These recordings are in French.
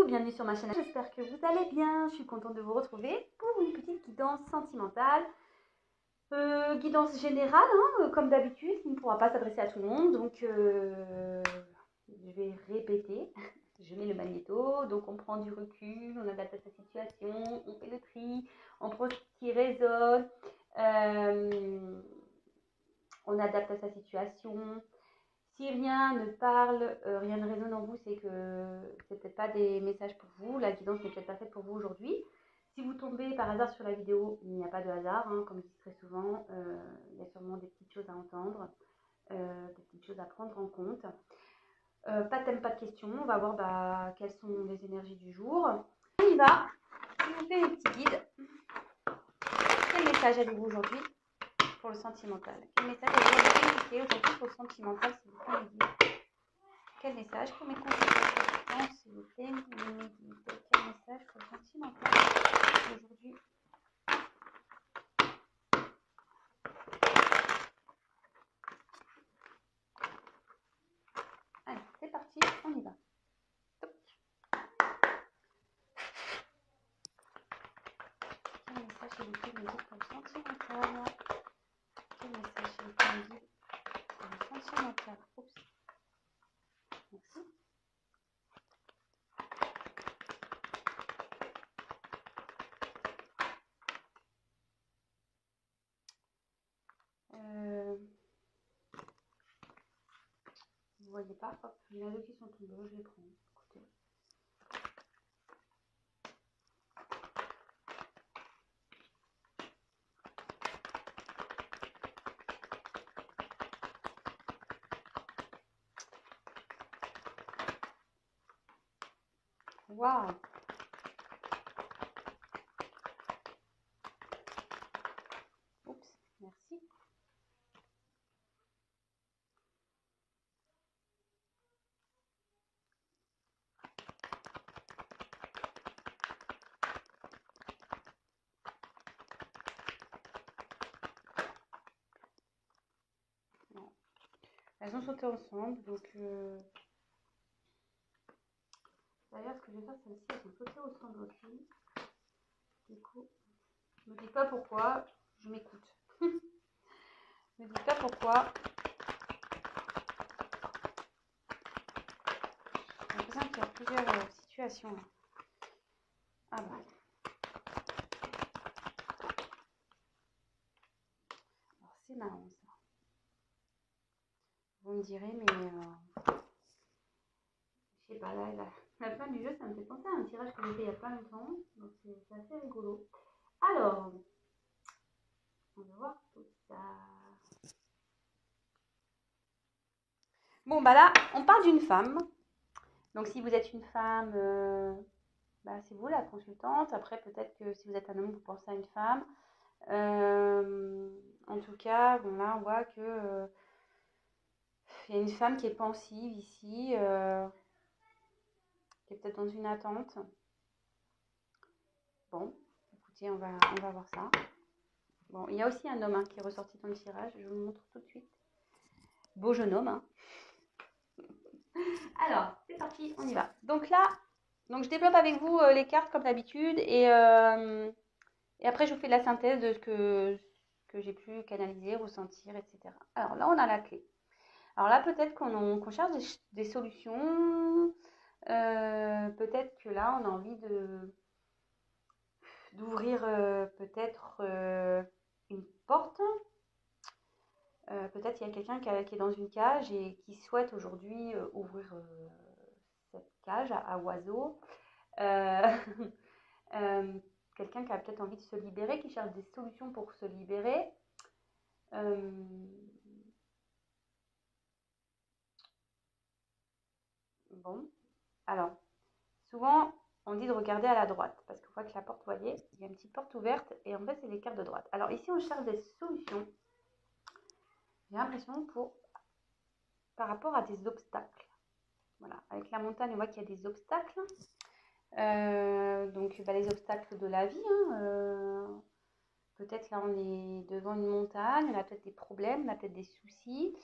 bienvenue sur ma chaîne. J'espère que vous allez bien. Je suis contente de vous retrouver pour une petite guidance sentimentale. Guidance générale, hein, comme d'habitude, qui ne pourra pas s'adresser à tout le monde. Donc, je vais répéter. Je mets le magnéto, donc on prend du recul, on adapte à sa situation, on fait le tri, on prend ce qui résonne, on adapte à sa situation. Si rien ne parle, rien ne résonne en vous, c'est que c'est peut-être pas des messages pour vous. La guidance n'est peut-être pas faite pour vous aujourd'hui. Si vous tombez par hasard sur la vidéo, il n'y a pas de hasard, hein, comme je dis très souvent. Il y a sûrement des petites choses à entendre, des petites choses à prendre en compte. Pas de thème, pas de questions. On va voir quelles sont les énergies du jour. On y va. Je vous fais un petit guide. Quel message avez-vous aujourd'hui pour le sentimental? Quel message avez-vous aujourd'hui pour le sentimental, s'il vous plaît? Quel message pour mes consultations, s'il vous plaît? Quel message pour le sentimental aujourd'hui? Allez, c'est parti, on y va. Quel message s'il vous plaît me dit pour le sentimental? Quel message s'il vous plaît me dit pour le sentimental? Oups. Merci. Vous voyez pas? Hop, il y en a deux qui sont tombés, je les prends. Écoutez. Waouh! Oups, merci. Non. Elles ont sauté ensemble, donc d'ailleurs ce que je vais faire, celles-ci, elles ont sauté ensemble aussi. Du coup, je me dis pas pourquoi, je m'écoute. Je me dis pas pourquoi. J'ai l'impression qu'il y a plusieurs situations. Ah bah. Alors c'est marrant ça. Vous me direz, mais je sais pas, là, la fin du jeu, ça me fait penser à un tirage que j'ai fait il y a pas longtemps. Donc c'est assez rigolo. Alors, on va voir tout ça. Bon bah là, on parle d'une femme. Donc si vous êtes une femme, c'est vous la consultante. Après peut-être que si vous êtes un homme, vous pensez à une femme. En tout cas, bon là on voit que il y a une femme qui est pensive ici, qui est peut-être dans une attente. Bon, écoutez, on va voir ça. Bon, il y a aussi un homme qui est ressorti dans le tirage, je vous le montre tout de suite. Beau jeune homme. Hein. Alors, c'est parti, on y va. Donc là, je développe avec vous les cartes comme d'habitude et après je vous fais la synthèse de ce que j'ai pu canaliser, ressentir, etc. Alors là, on a la clé. Alors là, peut-être qu'on cherche des solutions. Peut-être que là, on a envie d'ouvrir peut-être une porte. Peut-être qu'il y a quelqu'un qui est dans une cage et qui souhaite aujourd'hui ouvrir cette cage à oiseaux. Quelqu'un qui a peut-être envie de se libérer, qui cherche des solutions pour se libérer. Bon, alors, souvent, on dit de regarder à la droite, parce qu'on voit que la porte, vous voyez, il y a une petite porte ouverte, et en fait, c'est les cartes de droite. Alors ici, on cherche des solutions, j'ai l'impression, par rapport à des obstacles. Voilà, avec la montagne, on voit qu'il y a des obstacles. Donc, les obstacles de la vie, hein, peut-être là, on est devant une montagne, on a peut-être des problèmes, on a peut-être des soucis.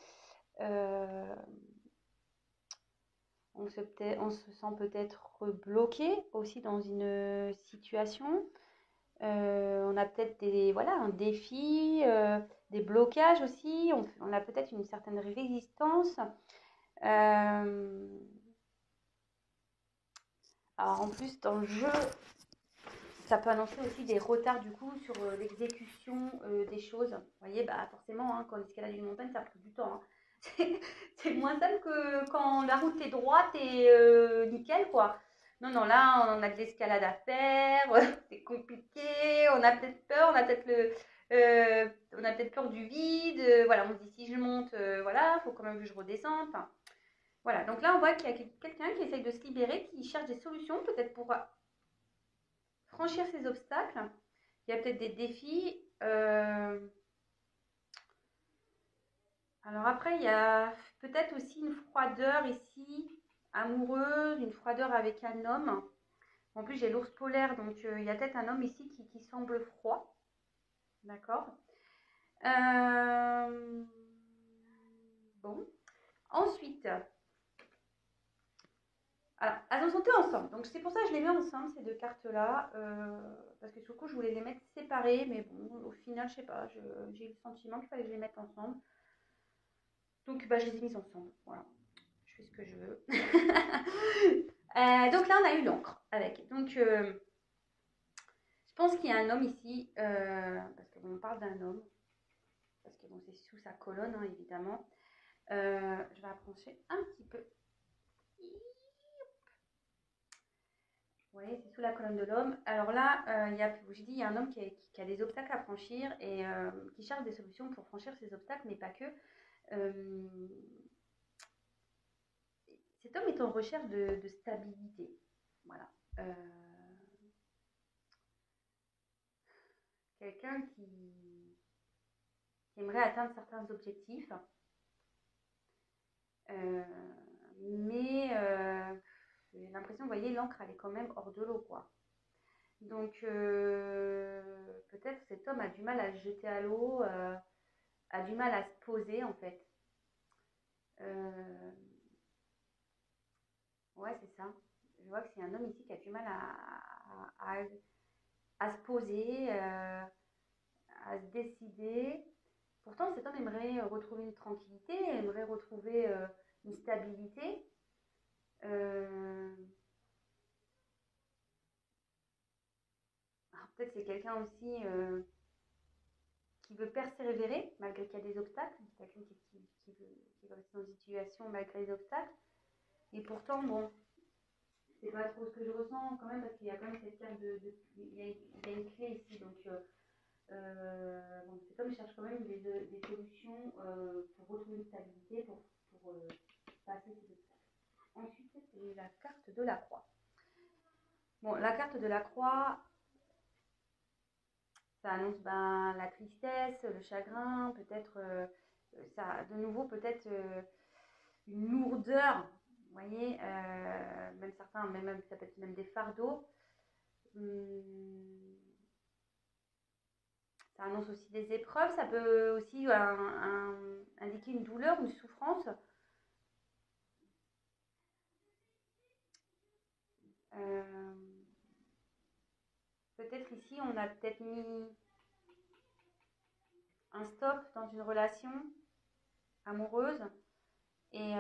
On on se sent peut-être bloqué aussi dans une situation. On a peut-être voilà, un défi, des blocages aussi. On a peut-être une certaine résistance. Alors en plus, dans le jeu, ça peut annoncer aussi des retards du coup sur l'exécution des choses. Vous voyez, bah forcément, hein, quand on escalade une montagne, ça prend du temps. Hein. C'est moins simple que quand la route est droite et nickel, quoi. Non, non, là, on a de l'escalade à faire, c'est compliqué, on a peut-être peur, on a peut-être peur du vide. Voilà, on se dit si je monte, voilà, faut quand même que je redescende. Enfin, voilà, donc là, on voit qu'il y a quelqu'un qui essaye de se libérer, qui cherche des solutions, peut-être pour franchir ces obstacles. Il y a peut-être des défis. Alors après, il y a peut-être aussi une froideur ici, amoureuse, une froideur avec un homme. En plus, j'ai l'ours polaire, donc il y a peut-être un homme ici qui semble froid. D'accord. Bon. Ensuite, alors, elles ont été ensemble. Donc c'est pour ça que je les mets ensemble, ces deux cartes-là. Parce que sur le coup, je voulais les mettre séparées. Mais bon, au final, je sais pas. J'ai eu le sentiment qu'il fallait que je les mette ensemble. Donc bah, je les ai mises ensemble. Voilà. Je fais ce que je veux. Donc là, on a eu l'encre avec. Donc je pense qu'il y a un homme ici. Parce qu'on parle d'un homme. Parce que bon, c'est sous sa colonne, hein, évidemment. Je vais approcher un petit peu. Vous voyez, c'est sous la colonne de l'homme. Alors là, j'ai dit, il y a un homme qui a des obstacles à franchir et qui cherche des solutions pour franchir ces obstacles, mais pas que. Cet homme est en recherche de stabilité. Voilà. Quelqu'un qui aimerait atteindre certains objectifs, mais j'ai l'impression, vous voyez, l'encre, elle est quand même hors de l'eau, quoi. Donc, peut-être cet homme a du mal à se jeter à l'eau, a du mal à se poser, en fait. Ouais, c'est ça. Je vois que c'est un homme ici qui a du mal à se poser, à se décider. Pourtant, cet homme aimerait retrouver une tranquillité, aimerait retrouver une stabilité. Alors, peut-être c'est quelqu'un aussi qui veut persévérer malgré qu'il y a des obstacles. C'est quelqu'un qui veut rester dans une situation malgré les obstacles. Et pourtant, bon, c'est pas trop ce que je ressens quand même parce qu'il y a quand même cette carte il y a une clé ici. Donc, bon, cet homme cherche quand même des solutions pour retrouver une stabilité, pour passer ces obstacles. Ensuite, c'est la carte de la croix. Bon, la carte de la croix, ça annonce la tristesse, le chagrin, peut-être, ça, de nouveau, peut-être une lourdeur, vous voyez, même certains, même, ça peut être même des fardeaux. Ça annonce aussi des épreuves, ça peut aussi indiquer une douleur, une souffrance. Peut-être ici, on a peut-être mis un stop dans une relation amoureuse. Et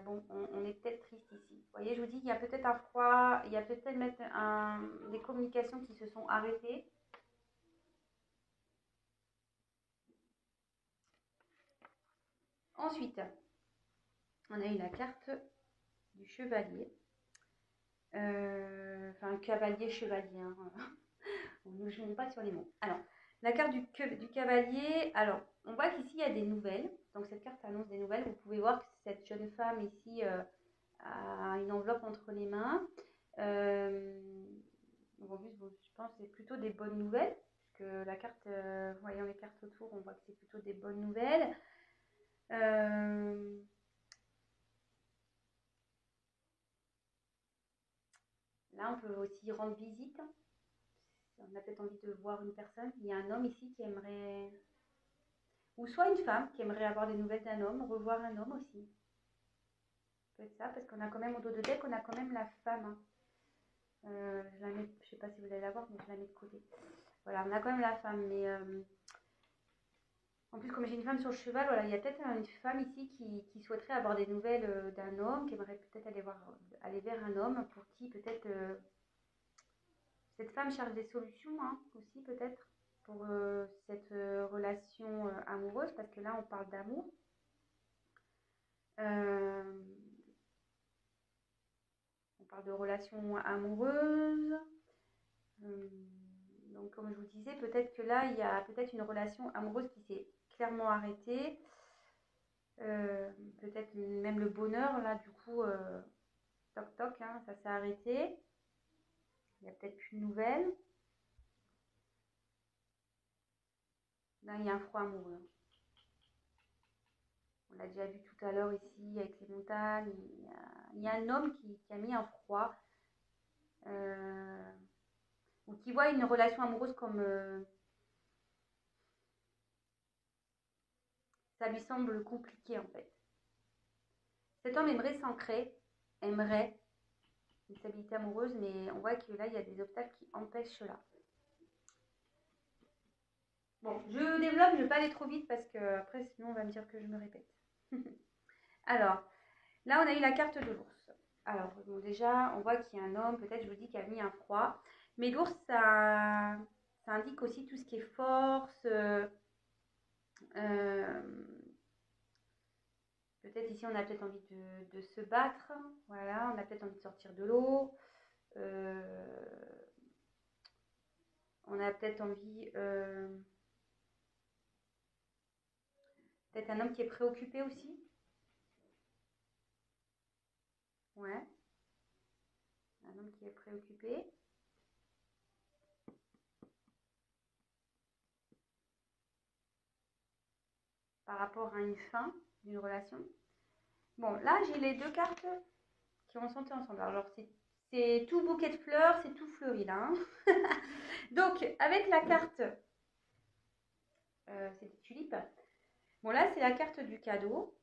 bon, on est peut-être triste ici. Vous voyez, je vous dis qu'il y a peut-être un froid, il y a peut-être des communications qui se sont arrêtées. Ensuite, on a eu la carte du chevalier. Enfin, cavalier-chevalier. Hein. Ne jouons pas sur les mots. Alors, la carte du cavalier. Alors, on voit qu'ici, il y a des nouvelles. Donc, cette carte annonce des nouvelles. Vous pouvez voir que cette jeune femme ici a une enveloppe entre les mains. Donc, en plus, bon, je pense que c'est plutôt des bonnes nouvelles. Puisque la carte, voyant les cartes autour, on voit que c'est plutôt des bonnes nouvelles. Là, on peut aussi rendre visite. On a peut-être envie de voir une personne. Il y a un homme ici qui aimerait, ou soit une femme qui aimerait avoir des nouvelles d'un homme, revoir un homme aussi. peut être ça, parce qu'on a quand même au dos de deck, on a quand même la femme. Hein. Je la mets, je sais pas si vous allez la voir, mais je la mets de côté. Voilà, on a quand même la femme, mais en plus, comme j'ai une femme sur le cheval, voilà, il y a peut-être une femme ici qui souhaiterait avoir des nouvelles d'un homme, qui aimerait peut-être aller vers un homme pour qui peut-être cette femme cherche des solutions hein, aussi peut-être pour cette relation amoureuse, parce que là on parle d'amour. On parle de relation amoureuse. Donc comme je vous disais, peut-être que là il y a peut-être une relation amoureuse qui s'est clairement arrêtée. Peut-être même le bonheur là du coup toc toc hein, ça s'est arrêté. Il n'y a peut-être plus de nouvelles. Là il y a un froid amoureux. On l'a déjà vu tout à l'heure ici avec les montagnes. Il y a un homme qui a mis un froid ou qui voit une relation amoureuse comme ça lui semble compliqué en fait. Cet homme aimerait s'ancrer, aimerait une stabilité amoureuse, mais on voit que là il y a des obstacles qui empêchent cela. Bon, je développe, je ne vais pas aller trop vite parce que après sinon on va me dire que je me répète. Alors, là on a eu la carte de l'ours. Alors, bon, déjà, on voit qu'il y a un homme, peut-être je vous dis, qui a mis un froid. Mais l'ours, ça indique aussi tout ce qui est force. Peut-être ici, on a peut-être envie de se battre. Voilà, on a peut-être envie de sortir de l'eau. On a peut-être envie... peut-être un homme qui est préoccupé aussi. Ouais. Un homme qui est préoccupé. Par rapport à une fin d'une relation. Bon, là, j'ai les deux cartes qui vont chanter ensemble. Alors, c'est tout bouquet de fleurs, c'est tout fleuri là. Hein. Donc, avec la carte, c'est des tulipes. Bon, là, c'est la carte du cadeau.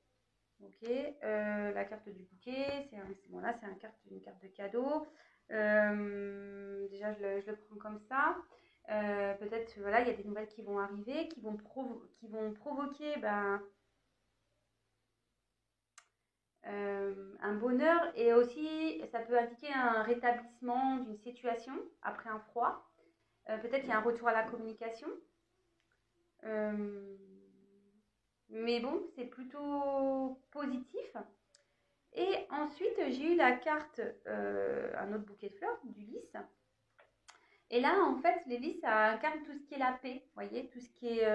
Ok, la carte du bouquet, bon, là, c'est une carte de cadeau. Déjà, je le prends comme ça. Peut-être, voilà, il y a des nouvelles qui vont arriver, qui vont provoquer un bonheur et aussi, ça peut indiquer un rétablissement d'une situation après un froid. Peut-être qu'il y a un retour à la communication. Mais bon, c'est plutôt positif. Et ensuite, j'ai eu la carte, un autre bouquet de fleurs, du lys. Et là, en fait, les lys, ça incarne tout ce qui est la paix. Vous voyez, tout ce qui est...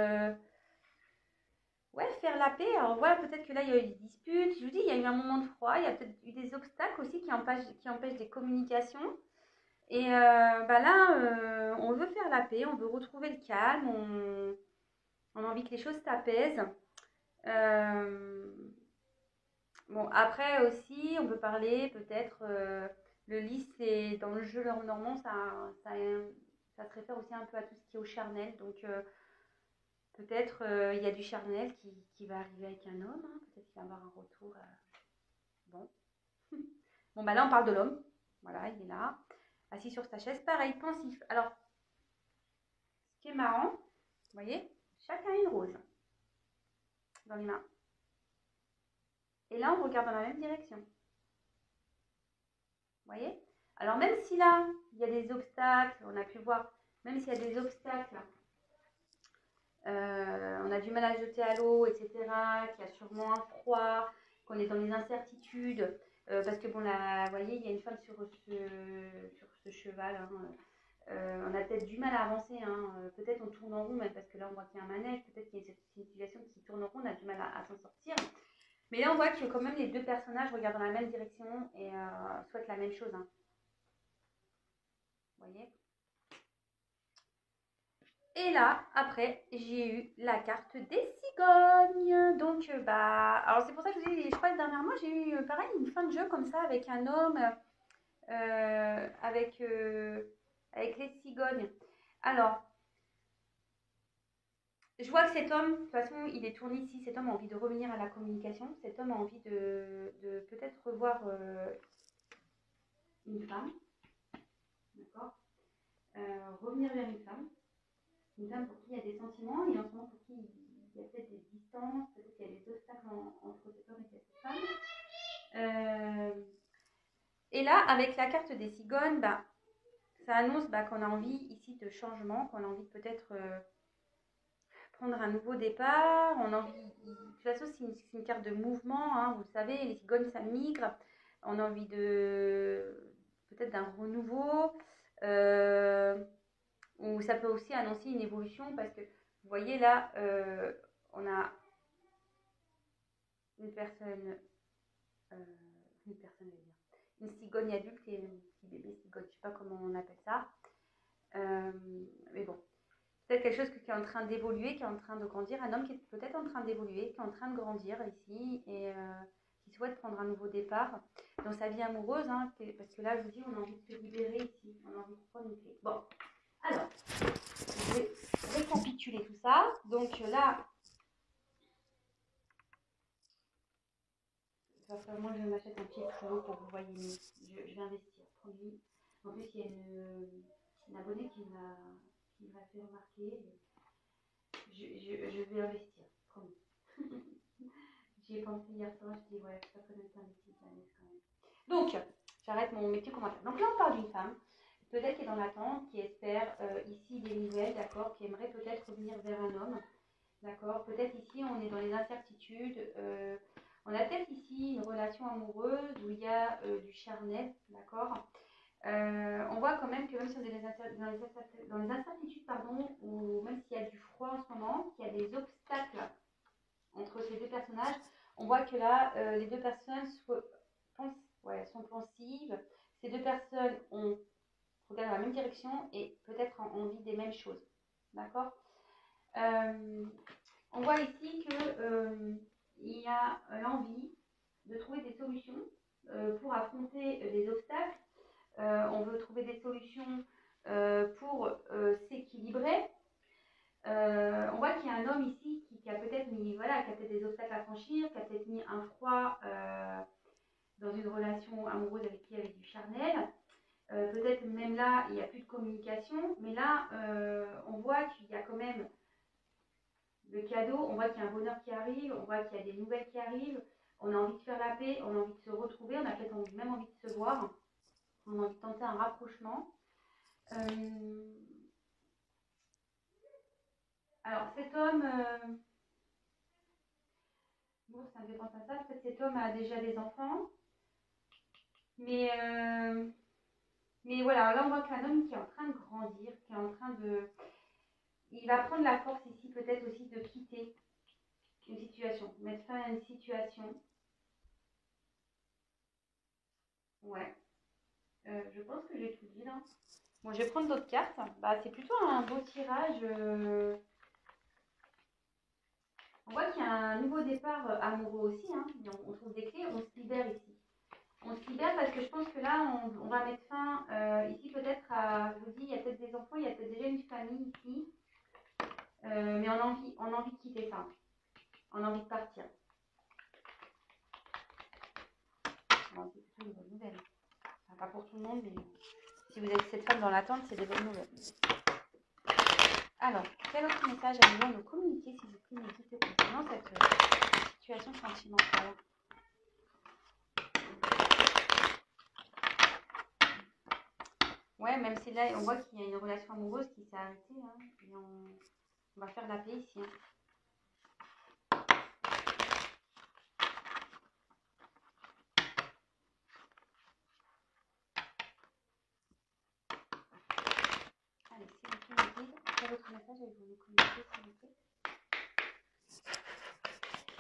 ouais, faire la paix. Alors voilà, peut-être que là, il y a eu des disputes. Je vous dis, il y a eu un moment de froid. Il y a peut-être eu des obstacles aussi qui empêchent des communications. Et là, on veut faire la paix, on veut retrouver le calme, on a envie que les choses s'apaisent. Bon, après aussi, on peut parler peut-être, le lys, c'est dans le jeu normand, ça se réfère aussi un peu à tout ce qui est au charnel. Donc, peut-être il y a du charnel qui va arriver avec un homme, hein. Peut-être qu'il va avoir un retour. Bon. Bon, bah là, on parle de l'homme. Voilà, il est là, assis sur sa chaise, pareil, pensif. Alors, ce qui est marrant, vous voyez, chacun a une rose dans les mains. Et là, on regarde dans la même direction. Vous voyez? Alors, même si là, il y a des obstacles, on a pu voir, même s'il y a des obstacles, on a du mal à jeter à l'eau, etc., qu'il y a sûrement un froid, qu'on est dans les incertitudes, parce que bon, là, vous voyez, il y a une femme sur ce cheval, hein, on a peut-être du mal à avancer, hein. Peut-être on tourne en rond, même parce que là on voit qu'il y a un manège, peut-être qu'il y a cette situation qui tourne en rond, on a du mal à s'en sortir. Mais là on voit que quand même les deux personnages regardent dans la même direction et souhaitent la même chose. Hein. Vous voyez? Et là, après, j'ai eu la carte des cigognes. Donc, alors c'est pour ça que je vous dis, je crois que dernièrement, j'ai eu pareil une fin de jeu comme ça avec un homme, avec les cigognes. Alors, Je vois que cet homme, de toute façon, il est tourné ici. Cet homme a envie de revenir à la communication. Cet homme a envie de peut-être revoir une femme. D'accord, revenir vers une femme pour qui il y a des sentiments et en ce moment pour qui il y a peut-être des distances, peut-être qu'il y a des obstacles entre cet homme et cette femme. Et là, avec la carte des cigognes, bah, ça annonce qu'on a envie ici de changement, qu'on a envie de peut-être prendre un nouveau départ. On a envie, de toute façon, c'est une carte de mouvement, hein, vous le savez, les cigognes, ça migre. On a envie de peut-être d'un renouveau. Ou ça peut aussi annoncer une évolution parce que vous voyez là, on a une personne, une cigogne adulte et un petit bébé cigogne, je ne sais pas comment on appelle ça. Mais bon, peut-être quelque chose qui est en train d'évoluer, qui est en train de grandir, un homme qui est peut-être en train d'évoluer, qui est en train de grandir ici et qui souhaite prendre un nouveau départ dans sa vie amoureuse, hein, parce que là, je vous dis, on a envie de se libérer ici, on a envie de prendre une clé. Bon, alors, je vais récapituler tout ça. Donc là, moi je m'achète un pied plus haut pour que vous voyez mieux. Je vais investir, promis. En plus, il y a une abonnée qui m'a fait remarquer. Je vais investir, promis. J'y ai pensé hier soir, je dis ouais, ça peut être un petit planète quand même. Donc, j'arrête mes petits commentaires. Donc là, on parle d'une femme, peut-être qui est dans l'attente, qui espère ici des nouvelles, d'accord, qui aimerait peut-être revenir vers un homme, d'accord. Peut-être ici, on est dans les incertitudes. On a peut-être ici une relation amoureuse où il y a du charnel, d'accord. On voit quand même que même si on est dans les incertitudes, pardon, ou même s'il y a du froid en ce moment, qu'il y a des obstacles entre ces deux personnages, on voit que là, les deux personnes sont pensives. Ces deux personnes regardent dans la même direction et peut-être ont envie des mêmes choses, d'accord. On voit ici qu'il y a l'envie de trouver des solutions pour affronter les obstacles. On veut trouver des solutions pour s'équilibrer. On voit qu'il y a un homme ici qui a peut-être des obstacles à franchir, qui a peut-être mis un froid dans une relation amoureuse avec qui il y avait du charnel. Peut-être même là, il n'y a plus de communication, mais là, on voit qu'il y a quand même le cadeau, on voit qu'il y a un bonheur qui arrive, on voit qu'il y a des nouvelles qui arrivent, on a envie de faire la paix, on a envie de se retrouver, on a peut-être même envie de se voir, on a envie de tenter un rapprochement. Alors cet homme, bon, ça me fait penser à ça, peut-être cet homme a déjà des enfants, mais voilà, là on voit qu'un homme qui est en train de grandir, qui est en train de... Il va prendre la force ici peut-être aussi de quitter une situation, mettre fin à une situation. Ouais, je pense que j'ai tout dit là. Bon, je vais prendre d'autres cartes. C'est plutôt un beau tirage. On voit qu'il y a un nouveau départ amoureux aussi. Hein. On trouve des clés, on se libère ici. On se libère parce que je pense que là, on va mettre fin ici peut-être à... Je vous dis, il y a peut-être des enfants, il y a peut-être déjà une famille ici. Mais on a envie de quitter ça. On a envie de partir. Bon, c'est plutôt une bonne nouvelle. Enfin, pas pour tout le monde, mais si vous êtes cette femme dans l'attente, c'est des bonnes nouvelles. Alors, quel autre message allez-vous nous communiquer, s'il vous plaît, mes guides, concernant cette situation sentimentale? Ouais, même si là, on voit qu'il y a une relation amoureuse qui s'est arrêtée, hein, et on va faire la paix ici. Hein. Allez, s'il vous plaît, mes guides, quel autre message allez-vous nous communiquer, s'il vous plaît?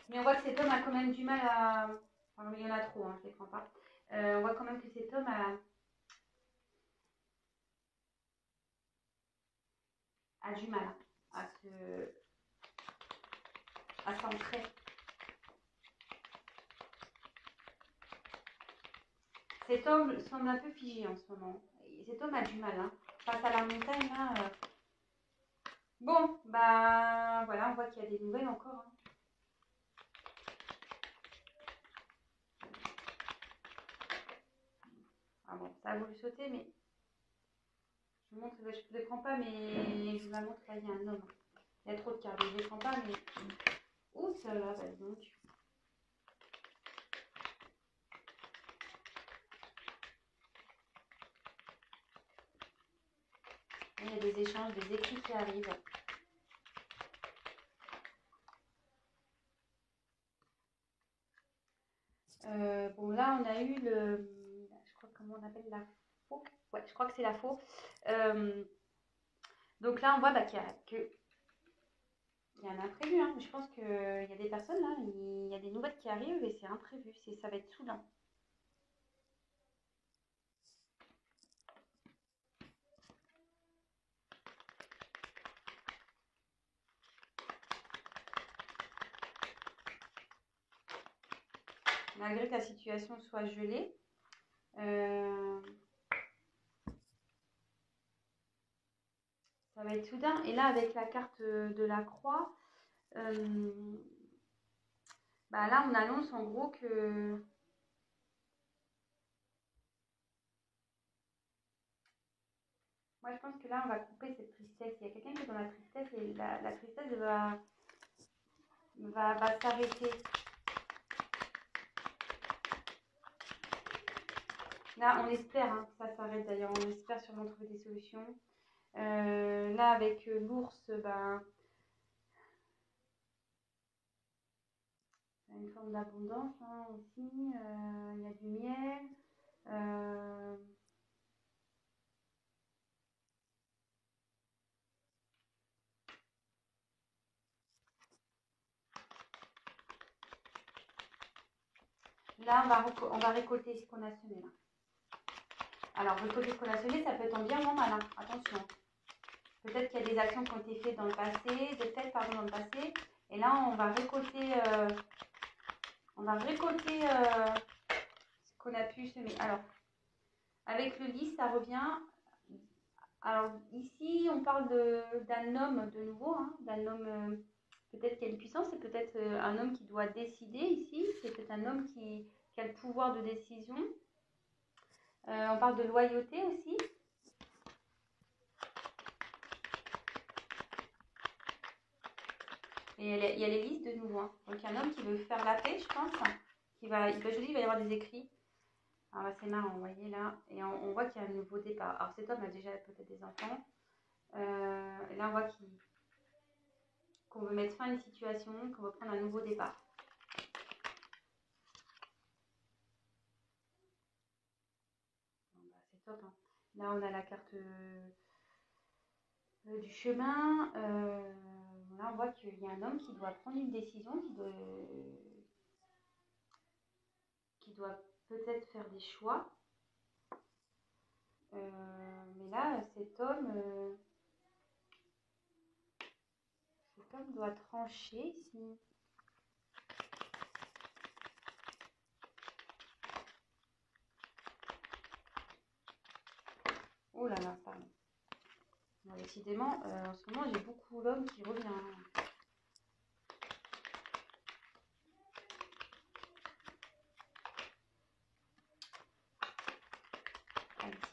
Mais on voit que cet homme a quand même du mal à... Enfin, il y en a trop, hein, je ne les prends pas. On voit quand même que cet homme a du mal à s'ancrer. Cet homme semble un peu figé en ce moment. Cet homme a du mal. Hein. Face à la montagne, là, Bon, bah voilà, on voit qu'il y a des nouvelles encore, hein. Ah bon, ça a voulu sauter, mais je vous montre, je ne les prends pas, mais je vous la montre, là, il y a un homme. Il y a trop de cartes, je ne les prends pas, mais... Ouh, ça là, bah donc. Il y a des échanges, des écrits qui arrivent. Bon, là, on a eu le... Je crois, comment on appelle la faux? Ouais, je crois que c'est la faux. Donc là, on voit bah, qu'il y a un imprévu, hein. Je pense qu'il y a des personnes, là, il y a des nouvelles qui arrivent et c'est imprévu. Ça va être soudain. Malgré que la situation soit gelée, ça va être soudain. Et là, avec la carte de la croix, bah là, on annonce en gros que... Moi, je pense que là, on va couper cette tristesse. Il y a quelqu'un qui est dans la tristesse et la tristesse va s'arrêter. Là, on espère hein, que ça s'arrête d'ailleurs. On espère sûrement trouver des solutions. Là, avec l'ours, ben, une forme d'abondance hein, aussi. Il y a du miel. Euh, Là, on va récolter ce qu'on a semé. Là. Alors, récolter ce qu'on a semé, ça peut être en bien ou en mal. Hein. Attention. Peut-être qu'il y a des actions qui ont été faites dans le passé, dans le passé. Et là, on va récolter ce qu'on a pu semer. Alors, avec le 10, ça revient. Alors, ici, on parle d'un homme de nouveau, hein, d'un homme peut-être qui a une puissance, c'est peut-être un homme qui doit décider ici, c'est peut-être un homme qui a le pouvoir de décision. On parle de loyauté aussi. Et il y a les listes de nouveau. Hein. Donc, il y a un homme qui veut faire la paix, je pense. Je dis, il va y avoir des écrits. Alors, c'est marrant, vous voyez là. Et on voit qu'il y a un nouveau départ. Alors, cet homme a déjà peut-être des enfants. Et là, on voit qu'on veut mettre fin à une situation, qu'on veut prendre un nouveau départ. Bon, bah, c'est top. Hein. Là, on a la carte du chemin. Là, on voit qu'il y a un homme qui doit prendre une décision, qui doit peut-être faire des choix. Mais là, cet homme doit trancher ici. Oh là là, pardon. Bon, décidément, en ce moment, j'ai beaucoup l'homme qui revient.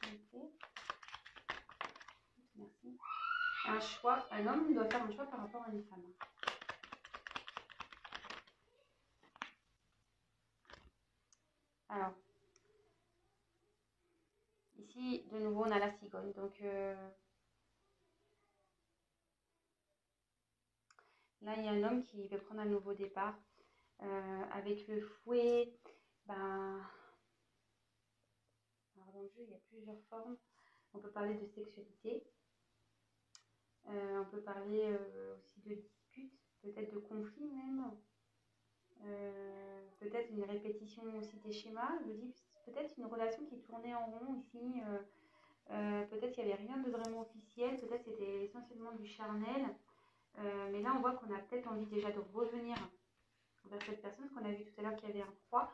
Merci. Un homme doit faire un choix par rapport à une femme. Alors, ici, de nouveau, on a la cigogne. Donc, là, il y a un homme qui veut prendre un nouveau départ. Avec le fouet, ben, alors dans le jeu, il y a plusieurs formes. On peut parler de sexualité. On peut parler aussi de disputes, peut-être de conflits même. Peut-être une répétition aussi des schémas. Je dis peut-être une relation qui tournait en rond ici. Peut-être qu'il n'y avait rien de vraiment officiel. Peut-être c'était essentiellement du charnel. Mais là, on voit qu'on a peut-être envie déjà de revenir vers cette personne qu'on a vu tout à l'heure qui avait un croix.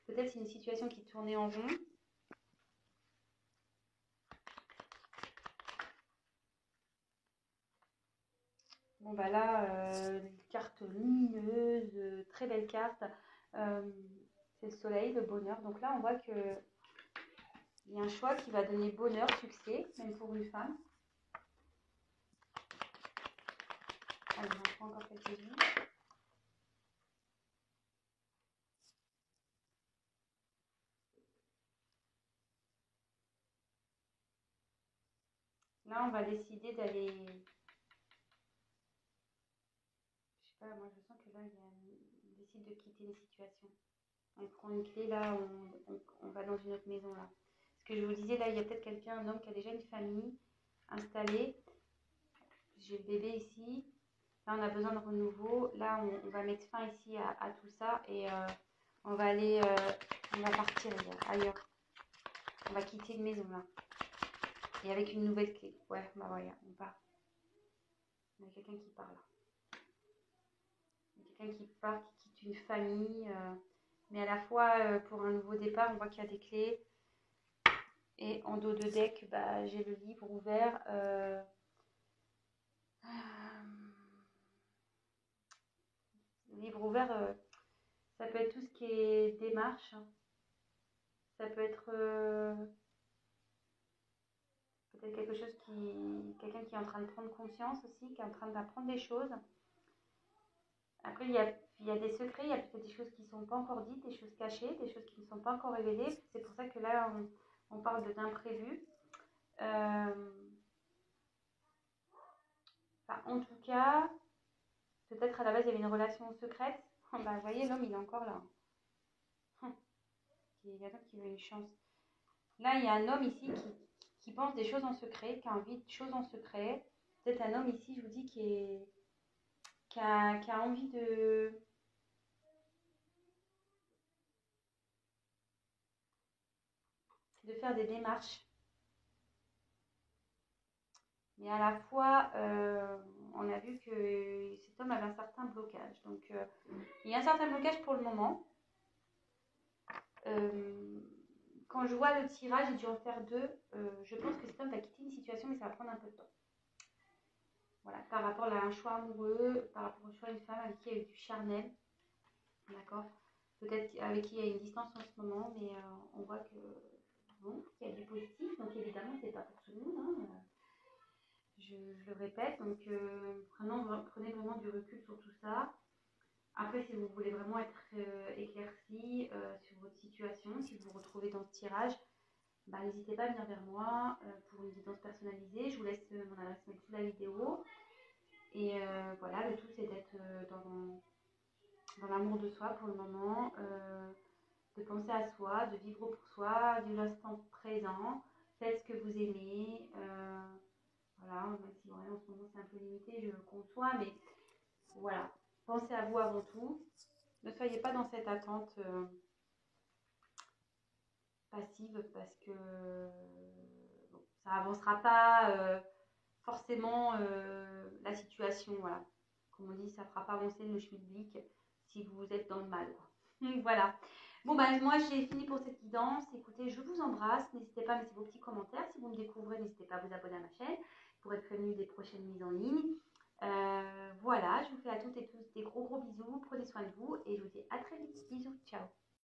Peut-être c'est une situation qui tournait en rond. Bon, bah là, carte lumineuse, très belle carte. C'est le soleil, le bonheur. Donc là, on voit que il y a un choix qui va donner bonheur, succès, même pour une femme. Allez, j'en prends encore quelques-unes. Là, on va décider d'aller... Je sais pas, moi je sens que là, on décide de quitter une situation. On prend une clé, là, on va dans une autre maison, là. Ce que je vous disais, là, il y a peut-être quelqu'un, un homme qui a déjà une famille installée. J'ai le bébé ici. Là, on a besoin de renouveau. Là, on va mettre fin ici à tout ça et on va aller, on va partir ailleurs. On va quitter une maison, là. Et avec une nouvelle clé. Ouais, bah voilà, on part. Il y a quelqu'un qui part, là. Il y a quelqu'un qui part, qui quitte une famille. Mais à la fois, pour un nouveau départ, on voit qu'il y a des clés. Et en dos de deck, bah, j'ai le livre ouvert. Le livre ouvert, ça peut être tout ce qui est démarche. Ça peut être peut-être quelque chose quelqu'un qui est en train de prendre conscience aussi, qui est en train d'apprendre des choses. Après, il y a des secrets, il y a peut-être des choses qui ne sont pas encore dites, des choses cachées, des choses qui ne sont pas encore révélées. C'est pour ça que là, on parle d'imprévu. Enfin, en tout cas, peut-être à la base, il y avait une relation secrète. Bah, vous voyez, l'homme, il est encore là. Il y a un homme qui veut une chance. Là, il y a un homme ici qui pense des choses en secret, qui a envie de choses en secret. Peut-être un homme ici, je vous dis, qui a envie de faire des démarches. Mais à la fois, on a vu que cet homme avait un certain blocage. Donc, il y a un certain blocage pour le moment. Quand je vois le tirage, j'ai dû en faire deux. Je pense que cet homme va quitter une situation, mais ça va prendre un peu de temps. Voilà, par rapport à un choix amoureux, par rapport au choix d'une femme avec qui il y a eu du charnel. D'accord. Peut-être avec qui il y a une distance en ce moment, mais on voit que bon, il y a du positif. Donc évidemment, c'est pas pour tout le monde. Hein. Je le répète. Donc prenez vraiment du recul sur tout ça. Après, si vous voulez vraiment être éclairci sur votre situation, si vous vous retrouvez dans ce tirage, bah, n'hésitez pas à venir vers moi pour une guidance personnalisée. Je vous laisse mon adresse mail sous la vidéo. Et voilà, le tout c'est d'être dans l'amour de soi pour le moment, de penser à soi, de vivre pour soi, de l'instant présent. Faites ce que vous aimez. Voilà, même si ouais, en ce moment c'est un peu limité, je le conçois, mais voilà. Pensez à vous avant tout. Ne soyez pas dans cette attente passive parce que bon, ça avancera pas forcément la situation. Voilà. Comme on dit, ça ne fera pas avancer le schmilblick si vous êtes dans le mal. Quoi. Voilà. Bon, bah, moi, j'ai fini pour cette guidance. Écoutez, je vous embrasse. N'hésitez pas à mettre vos petits commentaires. Si vous me découvrez, n'hésitez pas à vous abonner à ma chaîne pour être prévenu des prochaines mises en ligne. Voilà, je vous fais à toutes et tous des gros bisous. Prenez soin de vous et je vous dis à très vite. Bisous, ciao.